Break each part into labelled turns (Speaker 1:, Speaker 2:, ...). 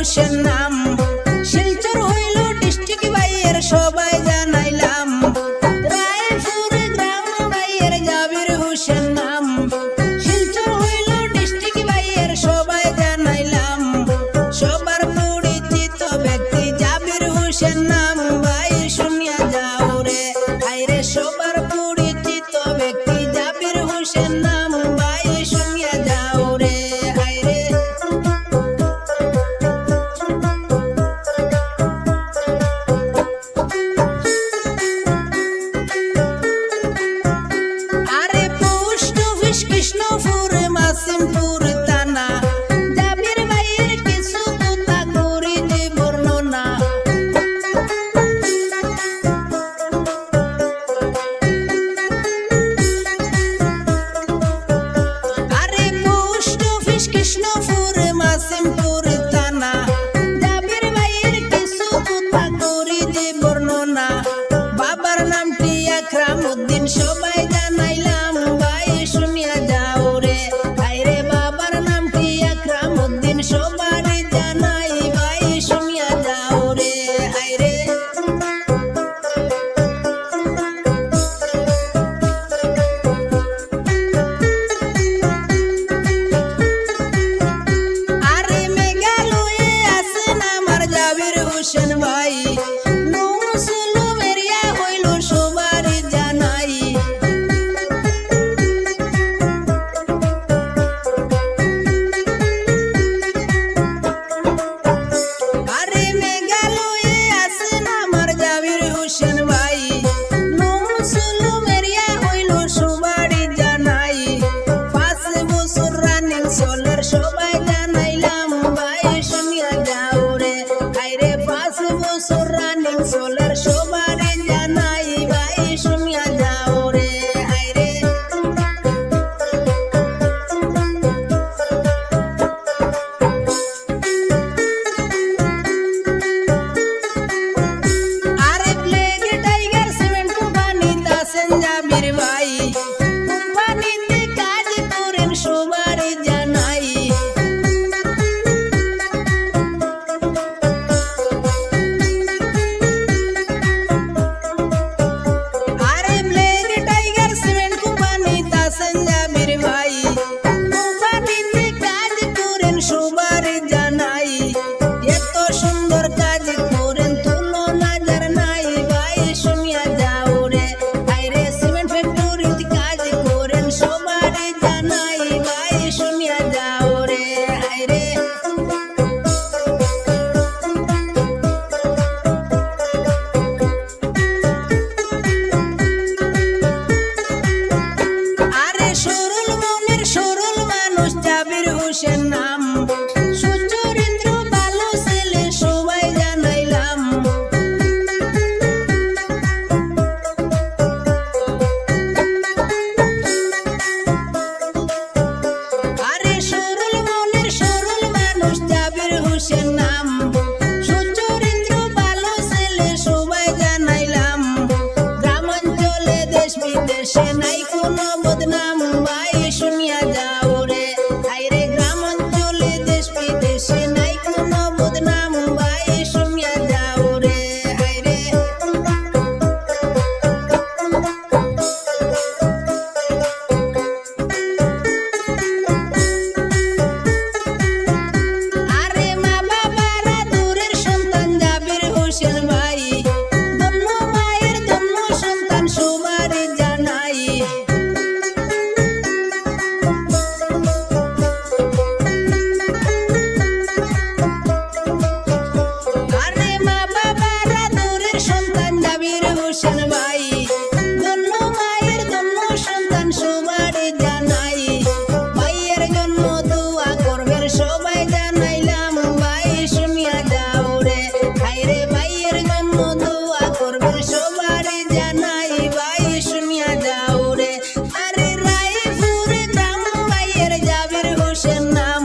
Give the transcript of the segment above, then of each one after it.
Speaker 1: হোসেন নাম। শিলচর হইল ডিস্ট্রিক্ট ভাইয়ের সবাই জানাইলাম। রায়পুর গ্রাম ভাইয়ের জাবির হোসেন নাম। শিলচর হইল ডিস্ট্রিক্ট ভাইয়ের সবাই জানাইলাম। সবার পরিচিত ব্যক্তি জাবির হোসেন নাম। ভাই শুনিয়া যাও রে আইরে সবার পরিচিত ব্যক্তি জাবির হোসেন নাম। ভাই শুনিয়া যাও রে আইরে। আরে পোস্ট অফিস কৃষ্ণপুর মাসিমপুর থানা। জাবির ভাইয়ের কিছু কথা করি যে বর্ণনা। আরে পোস্ট অফিস কৃষ্ণপুর মাসিমপুর থানা। জাবির ভাইয়ের কিছু কথা করি যে বর্ণনা। বাবার নামটি আকরামউদ্দিন সবাই জানাইলাম। ভাই শুনিয়া যাও রে আইরে বাবার নামটি আকরামউদ্দিন সবারই জানাই। ভাই শুনিয়া যাও রে আইরে। আরে মেঘালয়ে আছেন আমার জাবির হোসেন ভাই। মুসলিম এরিয়া হইল সবারই জানাই। আরে মেঘালয়ে আছেন আমার জাবির হোসেন ভাই। মুসলিম এরিয়া হইল সবারই জানাই। 5 বছর রানিং চলের সবাই জানাইলাম। ভাই শুনিয়া যাও রে আইরে 5 বছর রানিং চলের সবারই জানাই। ভাই শুনিয়া যাও রে আইরে। আরে প্লেগ টাইগার সিমেন্ট কোম্পানিতে আছেন জাবির ভাই। কোম্পানিতে কাজ করেন সবারই জানাই। আরে প্লেগ টাইগার সিমেন্ট কোম্পানিতে আছেন জাবির ভাই। কোম্পানিতে কাজ করেন সবারই জানাই। এত সুন্দর কাজ করেন তুলনা যার নাই। ভাই শুনিয়া যাও রে আইরে সিমেন্ট ফ্যাক্টরিতে কাজ করেন সবারই জানাই। ভাই শুনিয়া যাও রে আইরে। আরে সরল মনের সরল মানুষ জাবির হোসেন নাম। সুচরিত্র ভালো ছেলে সবাই জানাইলাম। আরে সরল মনের সরল মানুষ জাবির হোসেন নাম। সুচরিত্র ভালো ছেলে সবাই জানাইলাম। গ্রামাঞ্চলে দেশ বিদেশে নাই কোনো বদনাম। ভাই শুনিয়া যাও রে আইরে গ্রামাঞ্চলে দেশ বিদেশে নাই কোনো বদনাম। ভাই শুনিয়া যাও রে আইরে। আরে মা বাবারা দূরের সন্তান জাবির হোসেন ভাই। ধন্য মায়ের ধন্য সন্তান সবারই জানাই। আরে মা বাবারা দূরের সন্তান জাবির হোসেন ভাই। ধন্য মায়ের ধন্য সন্তান সবারই জানাই। ভাইয়ের জন্য দোয়া করবেন সবাই জানাইলাম। ভাই শুনিয়া যাও রে আইরে ভাইয়ের জন্য দোয়া করবেন সবারই জানাই। ভাই শুনিয়া যাও রে। আরে রায়পুর গ্রাম ভাইয়ের জাবির হোসেন নাম।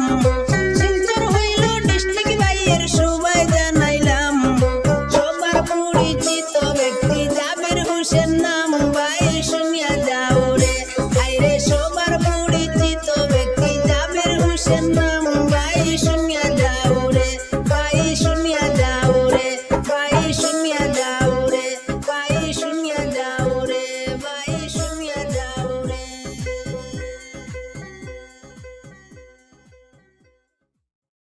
Speaker 1: শিলচর হইল ডিস্ট্রিক্ট ভাইয়ের সবাই জানাইলাম। সবার পরিচিত ব্যক্তি জাবির হোসেন নাম। ভাই শুনিয়া যাও রে আইরে সবার পরিচিত ব্যক্তি জাবির হোসেন নাম।